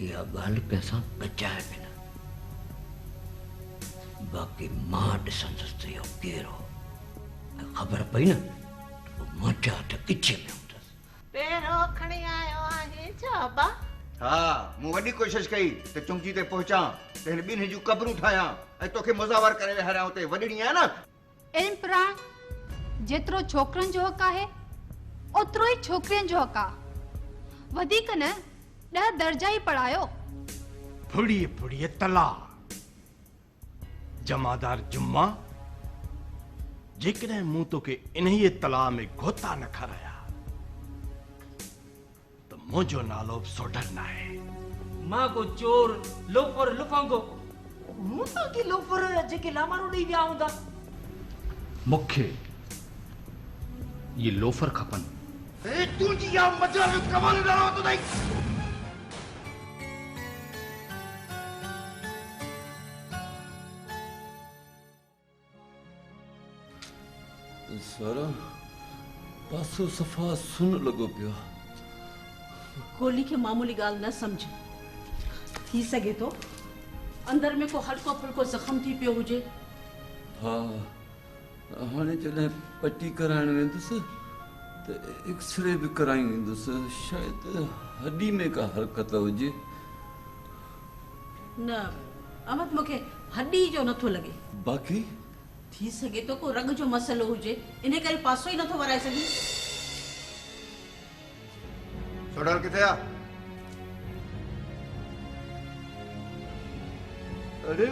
या ॻाल्हि कंहिंसां बचाए बि न। बाक़ी मां ॾिसंदुसि त इहो केरु हो, ऐं ख़बर पई न त मुंहिंजा हथ किचे में हूंदसि। पहिरों खणी आयो आहे छाबा? हा, मूं वॾी कोशिशि कई त चुंगी ते पहुचां, त हिन ॿिन्ही जूं क़बरूं ठाहियां ऐं तोखे मुज़ावर करे विहारियां उते। वॾड़ी आहियां न। इल्म प्राण जेतिरो छोकिरनि जो हक़ आहे ओतिरो ई छोकिरियुनि जो हक़ आहे। वधीक न 10 दर्जा ई पढ़ायो। फुड़िए फुड़िए तला जमादार जुम्मा, जेकॾहिं मूं तोखे इन्हीअ तला में गोता न खाराया त मुंहिंजो नालो सोडल न आहे। मां को चोर लोफर लुफंगो मूं तव्हांखे लोफर जेके लामारो ॾेई विया हूंदा। मूंखे ये लोफर खपनि। तुंहिंजी इहा मजल कमाल न रहो तई। सारा पासो सफ़ा सुन लॻो पियो। गोली खे मामूली ॻाल्हि न सम्झ। थी सघे थो अंदर में को हल्को फुल्को ज़ख़म थी पियो हुजे। हा, हाणे जॾहिं पटी कराइण वेंदुसि त एक्सरे बि कराई वेंदुसि। शायदि हॾी में का हरकत हुजे। न अहमद, मूंखे हॾी जो नथो लॻे। बाक़ी थी सघे थो को रग जो मसइलो हुजे, इन करे पासो ई नथो वराए सघे। सोडल किथे आहे? अरे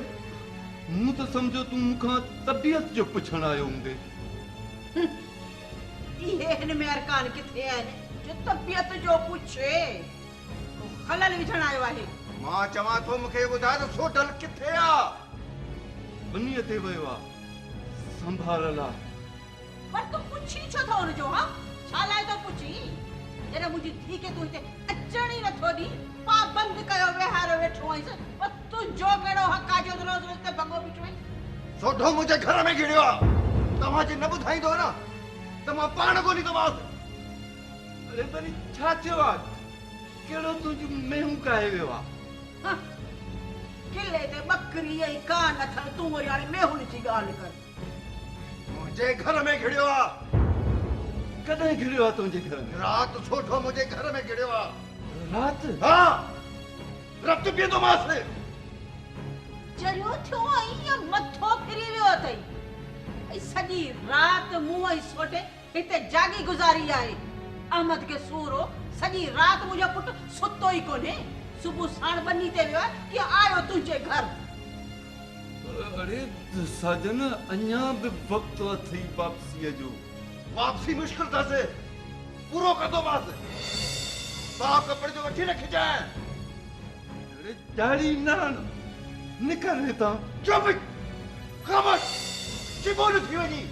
मूं त सम्झो तूं मूंखां तबियत जो पुछण आयो हूंदे। इहे हिन में अरकान किथे आहिनि जो तबियत जो पुछे? खलल विझण आयो आहे। मां चवां थो मूंखे ॿुधाए त सोडल किथे आहे? बनीअ ते वियो आहे संभाल लाइ। पर तूं पुछी छो थो हुनजो? हा, छा लाइ थो पुछी? जॾहिं मुंहिंजी धीउ खे तूं हिते अचण ई नथो ॾी, पाबंद कयो वेहारो वेठो आहीं, पर तुंहिंजो कहिड़ो हक़ आहे जो रोज़ रोज़ ते भॻो बीठो आहीं? सोढो मुंहिंजे घर में घिड़ियो आहे। तव्हांजे न ॿुधाईंदो न त मां पाण ॻोल्हींदोमांसि। अरे वरी छा थियो आहे? कहिड़ो तुंहिंजो मेहूं काहे वियो आहे? किले ते बकरी ऐं कान अथनि, तूं वरी हाणे मेहुनि जी ॻाल्हि कर। मुंहिंजे घर में घिड़ियो आहे। कॾहिं घिड़ियो आहे तुंहिंजे घर में? राति सोढो मुंहिंजे घर में घिड़ियो आहे। राति? हा, रत पीअंदोमांसि। चरियो थियो आई या मथो फिरी वियो अथई? ऐं सॼी राति मूं ऐं सोटे हिते जागी गुज़ारी आहे। अहमद खे सूरो सॼी राति मुंहिंजो पुटु सुतो ई कोन्हे। सुबुह साण बनी ते वियो आहे कि आयो तुंहिंजे घर। अरे साजन, अञा बि वक़्तु अथई वापसीअ जो। वापसी मुश्किल अथसि, पूरो कंदोमांसि। साफ़ कपिड़े जो वठी रखिजांइ। अरे ॾाढी न निकर हितां। चुप, ख़ामोश, चिबोल थी वञी।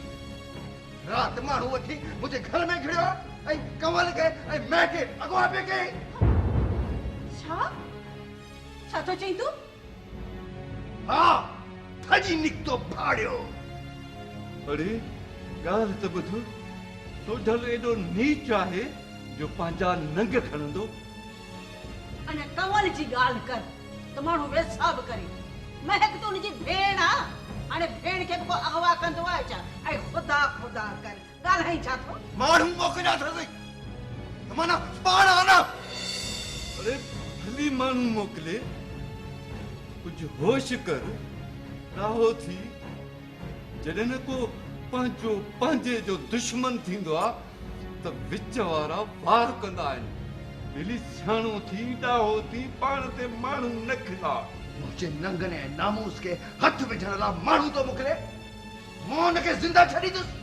राति माण्हू वठी मुंहिंजे घर में घिड़ियो ऐं कंवल खे ऐं मैं खे अॻुवाट पिए कई। छा थो चईं तूं? हा, थजी निकितो भाड़ियो। अरे ॻाल्हि त ॿुध। सोढल एॾो नीच आहे जो पंहिंजा नंग खणंदो। अने कंवल जी ॻाल्हि कर त माण्हू वेसाब करे। महक तो हुनजी भेण आहे। हाणे भेण खे को अगवा कंदो आहे छा? ऐं ख़ुदा ख़ुदा कर ॻाल्हाई छा थो? माण्हू मोकिलिया अथसि, माना पाण आना। अरे भली माण्हू मोकिले, कुझु होश कर। राहो थी जॾहिं न को पंहिंजे जो दुश्मन थींदो आहे त विच वारा वार कंदा आहिनि मिली सियाणो थी ॾाहो थी पाण ते माण्हू न खिला मुझे नंगने नामूस के हथ विझण लाइ माण्हू तो मोकिले मूं हुनखे ज़िंदा छॾींदुसि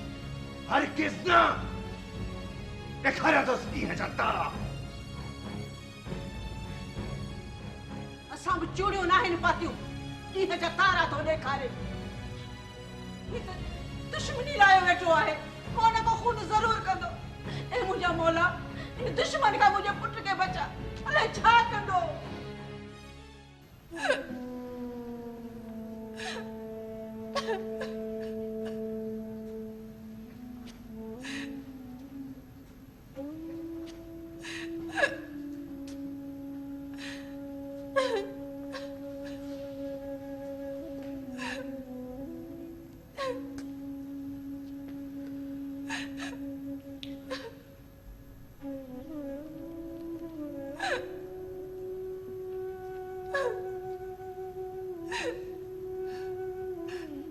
हर किस न ॾेखारियां ॾींहं जा तारा असां बि चूड़ियूं न आहिनि पातियूं ॾींहं जा तारा थो ॾेखारे ही त दुश्मनी लाइ वेठो आहे को न को खून ज़रूर कंदो ऐं मुंहिंजा मौला इन दुश्मन खां मुंहिंजे पुट खे बचा अलाए छा कंदो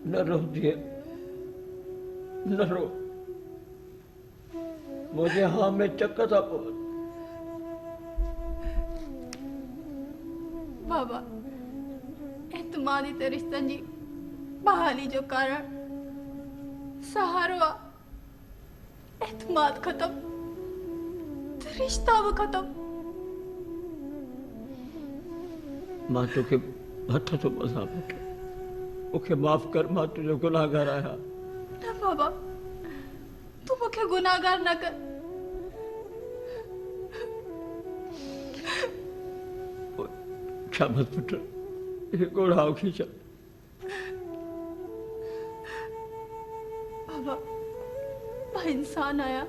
न रो दिए न रो मुझे हाँ में चक्कर था पवन बाबा एतमादी ते रिश्तनि जी बहाली जो कारण सहारो आहे एतमाद खत्म ते रिश्ता भी खत्म मां तोखे हथ तो बसा पुट मुखे माफ कर मां तुझो गुनाहगार आया न बाबा तू मुखे गुनाहगार न कर शाबाश पुट ये गोड़ाओ खींचा बाबा मां इंसान आया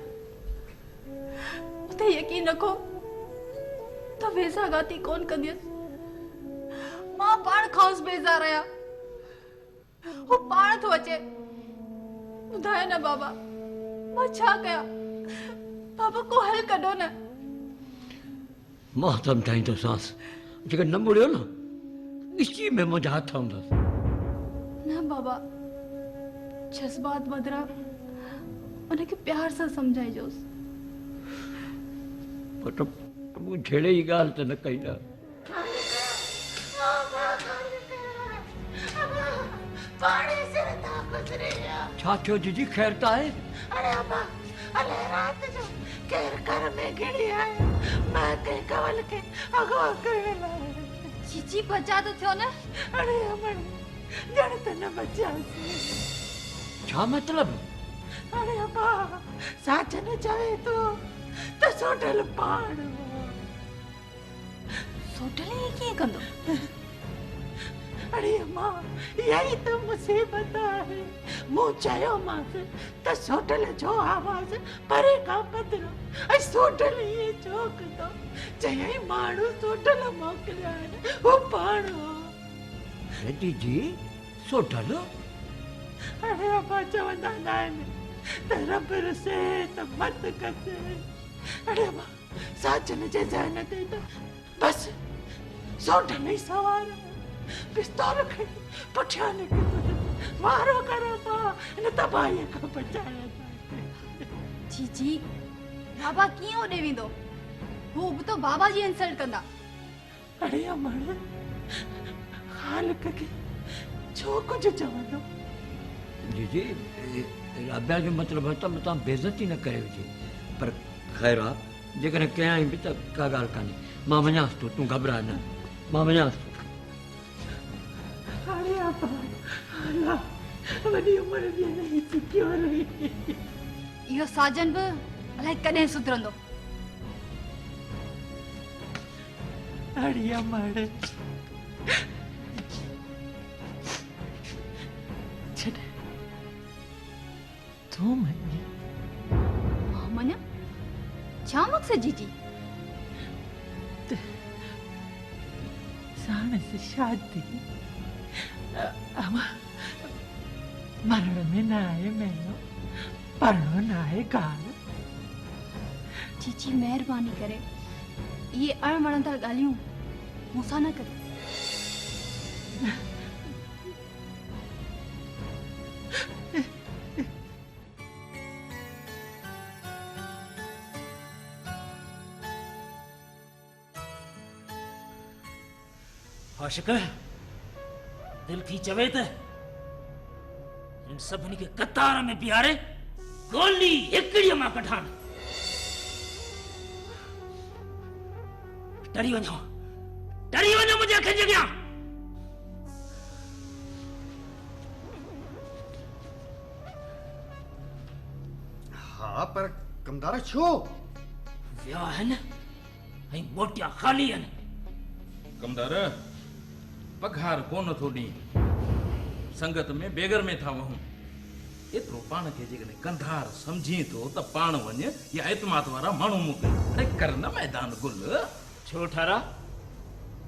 उते यकीन रखो तो वेसा गाती कौन कंदियस मां पाण खाउस बेजार आया वो पाण थो अचे ॿुधायो न बाबा मां छा कया बाबा को हल कढो न मां सम्झाईंदो सांस जेकर न मुड़ियो न इसी में मुंहिंजा हथ हूंदसि न बाबा जज्बात बदिरां उनखे प्यार सां सम्झाइजोसि पुट मूं जहिड़े ई ॻाल्हि त न कई न छा थियो जीजी ख़ैर त आहे अरे अम्मा अले रात जो केर घर में गिड़ी आयो मैं के कवल के अगवा करे लाए चीची बचा तो थियो न अरे अमन जण त न बचा छा मतलब अरे अम्मा साचन चवे तो सोटल पाण सोटल ही कीअं कंदो अरे अम्मा यही तो मुसीबत है मूं चयो मांस त सोटल जो आवाज़ परे खां पधरो ऐं सोटल इहे छो कंदो चयई माण्हू सोटल मोकिलिया आहिनि हू पाण जीजी सोटल अरे अम्मा चवंदा न आहिनि त रब रुसे त मत कसे अरे अम्मा साचन जे ज़हन ते त बसि सोटल ई सवार पिस्तौल खणी पुठियां निकितो वारो करो पा इन तबाहीअ खां बचाया चीची बाबा कीअं होॾे वेंदो हू बि तो बाबा जी इंसल्ट कंदा अरे अमण ख़ालिक खे छो कुझु चवंदो जीजी राबिया जो मतिलबु आहे त तव्हां बेइज़ती न करे हुजे पर ख़ैर आहे जेकॾहिं कयां बि त का ॻाल्हि कान्हे मां वञांसि थो तूं घबरा न मां वञांसि थो अरे अल्लाह वॾी उमिरि जी नहीं सिकियो रही इहो साजन बि अलाए कॾहिं सुधरंदो अरे अमण छॾ तूं मञी मां मञा छा मक़सद जीजी साणस शादी अम्मा मरण में न आहे महीनो पढ़ो न आहे ॻाल्हि चीची महिरबानी करे ये अणवणंदड़ ॻाल्हियूं मूंसां न करे आशिक दिल थी चवे त इन सभिनी खे कतार में बीहारे गोली हिकिड़ीअ मां कढां। डरी वञो मुंहिंजे अखियुनि जे अॻियां। हाँ पर कमदार छो? विया आहिनि ऐं मोटिया ख़ाली आहिनि। कमदार पघार कोन थो ॾी, संगत में बेगर में था वहूं। एतिरो पाण खे जेकॾहिं कंधार सम्झी थो त पाण वञ या एतमाद वारा माण्हू मोकिल। अरे कर न मैदान गुल। छो ठारा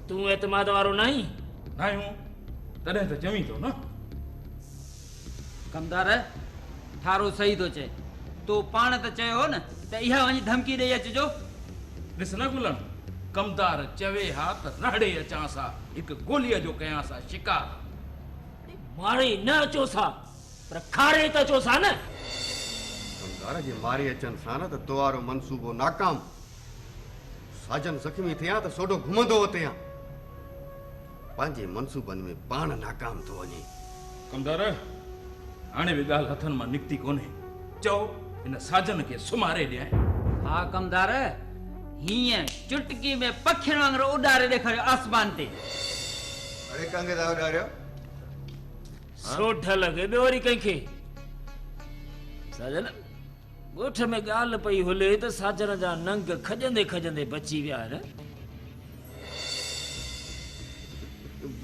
तूं एतमाद वारो नहीं? नाहियूं तॾहिं त चवीं थो न। कमदार ठारो सही थो चए। तो पाण त चयो हो न त इहा वञी धमकी ॾेई अचिजो। ॾिस न गुलण, कमदार चवे हा त रड़े अचां सा, हिकु गोलीअ जो कयां सा शिकार। मारे न अचो सा पर खारे त अचो सा न। कमदार जे मारे अचनि सां न त तोवारो मंसूबो नाकाम। साजन ज़ख़्मी थिया त सोडो घुमंदो हुते पंहिंजे मंसूबनि में पाण नाकाम थो वञे। कमदार हाणे बि ॻाल्हि हथनि मां निकिती कोन्हे। चओ इन साजन खे सुमारे ॾियां। हा कमदार हीअं चुटकी में पखियुनि वांगुरु उॾारे ॾेखारियो आसमान ते। अरे कंगे था उॾारियो? सोठ लॻे ॿियो वरी कंहिंखे। साजन ॻोठ में ॻाल्हि पई हुले त साजन जा नंग खजंदे खजंदे बची विया आहिनि।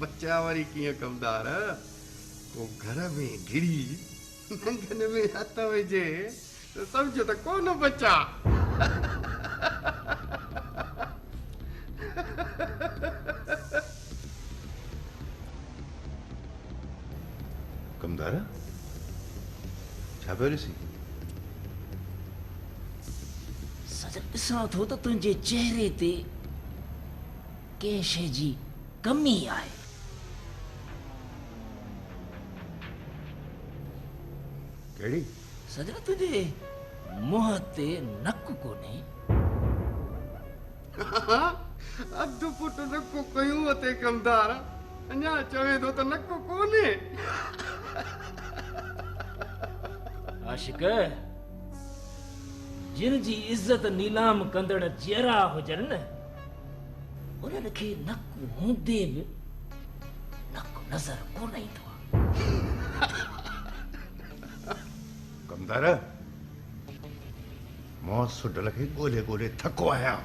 बच्चा वरी कीअं कमदार? को घर में गिरी नंगन में हथ विझे त सम्झो त कोन बच्चा। कमदार छा पियो ॾिसी? सजन ॾिसां थो त तुंहिंजे चेहरे ते कंहिं शइ जी कमी आहे। कहिड़ी? सजन तुंहिंजे मुंहं ते नक कोन्हे। अधु फुट नको कयूं अते कमदार, अञा चवे थो त नको कोन्हे। आशिक जिन जी इज्जत नीलाम कंदड़ जहिड़ा हुजनि न उन्हनि खे नक हूंदे बि नक नज़र कोन ईंदो आहे। कमदार मौत सुडल खे ॻोल्हे ॻोल्हे थको आहियां,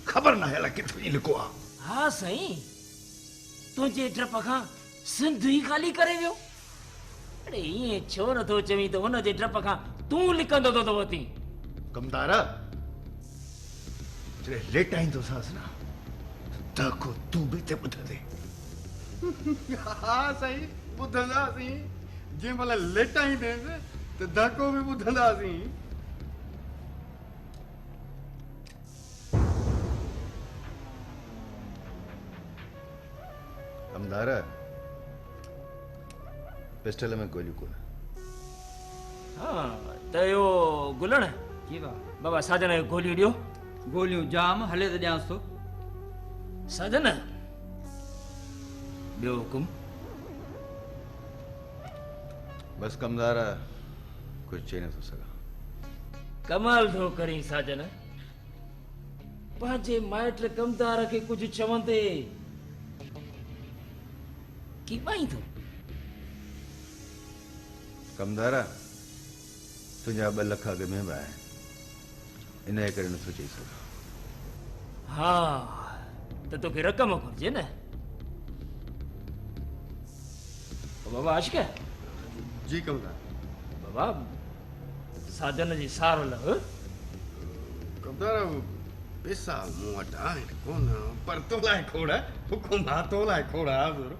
ख़बर न आहे किथां ई लिको आहे। हा साईं तुंहिंजे डप खां सिंध ई ख़ाली करे वियो। अड़े ईअं छो नथो चवीं त हुनजे डप खां तूं लिकंदो थो वती। कमदार जॾहिं लेटाईंदोसांसि न त को तूं बि ते ॿुधंदे। हा साईं ॿुधंदासीं। जंहिं महिल लेटाईंदेसि त धको बि ॿुधंदासीं। कमदार पिस्टल में गोलियूं कोन। हाँ त इहो गुलण बाबा साजन खे गोलियूं ॾियो। गोलियूं जाम हले त ॾियांसि थो। साजन ॿियो हुकुम? बस कमदार कुछ चई नथो सघां। कमाल थो करीं साजन, पंहिंजे माइट कमदार खे कुझु चवंदे की ॿाई थो। कमदार तुंहिंजा 2 लख अॻ में बि आहिनि, इन जे करे नथो चई सघां। हा त तोखे रक़म घुरिजे न। बाबा आशिक जी कमदार। बाबा साजन जी सार लह। कमदार पैसा मूं वटि आहिनि कोन, पर तो लाइ खोड़ हुकुम हा, तो लाइ खोड़ हाज़ुर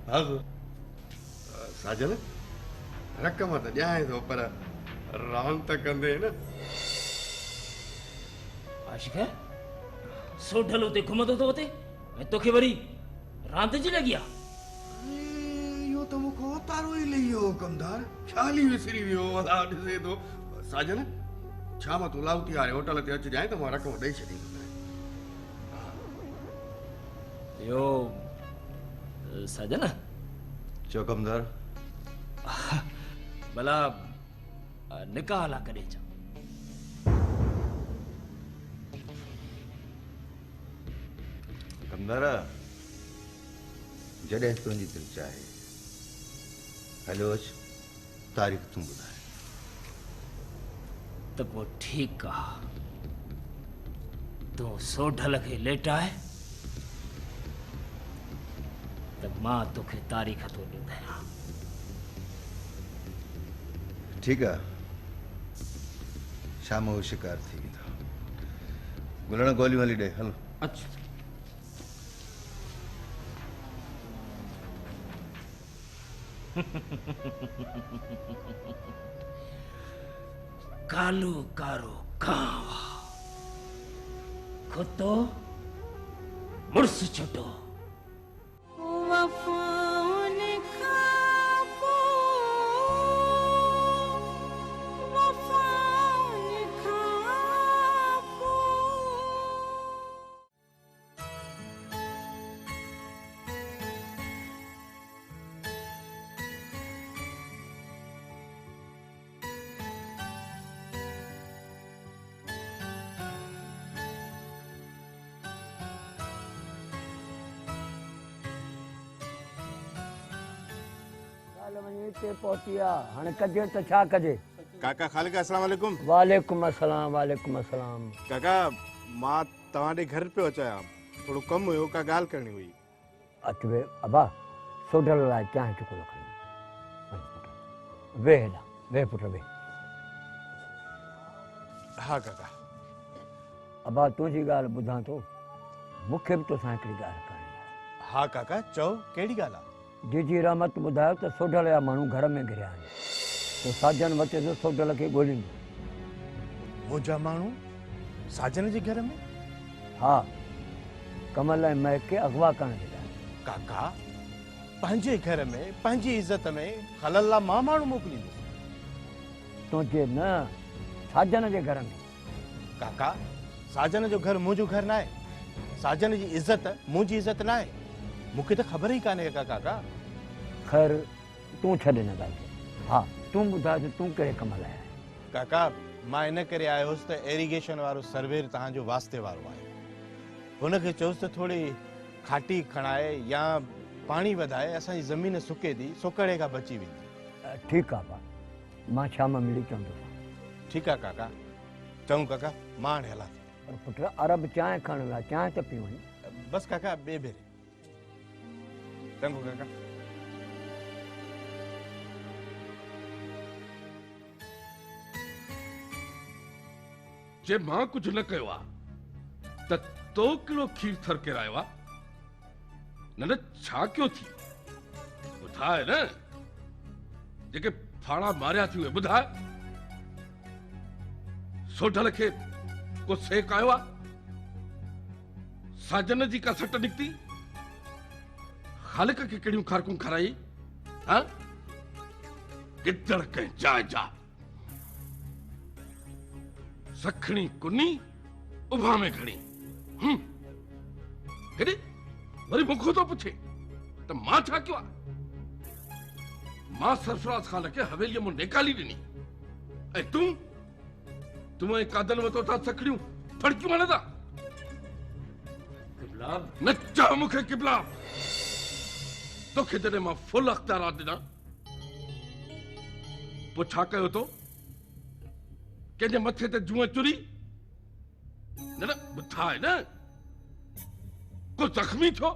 हाज़ुर। साजन रक़म त ॾियां थो पर रांदि त कंदे न। आशिक सोढल उते घुमंदो थो वते ऐं तोखे वरी रांदि जी लॻी आहे। इहो त मूंखां तारो ई लही वियो कमदार, ख़्याल ई विसरी वियो। अला ॾिसे थो साजन शाम तूं लाउती वारे होटल ते अचिजांइ त मां रक़म ॾेई छॾींदुसि। इहो साजन चो कमदार भला निकाह ला करे चा कमदार जॾहिं तुंहिंजी दिलि चाहे हलो अच तारीख़ तूं ॿुधाए तो वो ठीक आहे तूं सोढल खे लेटाए त मां तोखे तारीख़ थो ॿुधायां ठीकु आहे शाम जो शिकार थी वेंदो गुलण गोलियूं हली ॾे हलो अच्छा कालो कारो कांव कुत्तो मुड़स छुटो पहुची आहे हाणे कजे त छा कजे काका खालिक अस्सलाम वालेकुम वालेकुम अस्सलाम वालेकुम अस्सलाम काका मां तव्हां ॾे घर पियो अचां थोरो कमु हुयो का ॻाल्हि करणी हुई अच वे अबा सोडल लाइ चांहि टुकड़ो खणी वे हेॾा वे पुट वे हा काका अबा तुंहिंजी ॻाल्हि ॿुधां थो मूंखे बि तोसां हिकिड़ी ॻाल्हि करणी आहे हा काका चओ कहिड़ी ॻाल्हि आहे जीजी रहमत ॿुधायो त सोडल जा माण्हू घर में घिरिया आहिनि तो साजन वचे तो सोडल खे ॻोल्हींदो मुंहिंजा माण्हू साजन जे घर में हा कमल ऐं महक खे अगवा करण जे लाइ काका पंहिंजे घर में पंहिंजी इज़त में खलल लाइ मां माण्हू मोकिलींदुसि तुंहिंजे न साजन जे घर में काका साजन जो घर मुंहिंजो घर न आहे साजन जी इज़त मुंहिंजी इज़त न आहे मूंखे त ख़बर ई कान्हे काका ख़ैर तूं छॾ हिन ॻाल्हि खे हा तूं ॿुधाए त तूं कहिड़े कम लाइ आहीं काका मां इन करे आयो हुउसि त एरिगेशन वारो सर्वेर तव्हांजो वास्ते वारो आहे हुनखे चयोसि त थोरी खाटी खणाए या पाणी वधाए असांजी ज़मीन सुके थी सुकड़े खां बची वेंदी ठीकु आहे भाउ मां शाम मिली चवंदुसि ठीकु आहे काका चऊं काका मां हाणे हलां थो पुट अरब चांहि खणण लाइ चांहि त पी वञे बसि काका ॿिए भेरे चङो काका जे मां कुझु न कयो आहे त तो कहिड़ो खीर थर किरायो आहे न न छा कयो थी ॿुधाए न जेके फाड़ा मारिया थी उहे ॿुधाए सोढल खे को सेक आयो आहे साजन जी का सट निकिती ख़ालिक खे कहिड़ियूं खारकूं खाराई हा गिदड़ कंहिं जाइ जा सखणी कुनी उभा में खणी हेॾे वरी मूंखों थो पुछे त मां छा कयो आहे मां सरफराज ख़ान खे हवेलीअ मां निकाली ॾिनी ऐं तूं ऐं कादल वतो था सखणियूं फड़कियूं हण था न चओ मूंखे किबला तोखे जॾहिं मां फुल अख़्तियारात ॾिना पोइ छा कयो तो कंहिंजे मथे ते जूअ चुरी न न ॿुधाए न को ज़ख़्मी थियो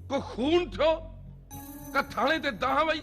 को खून थियो का थाणे ते दाह वई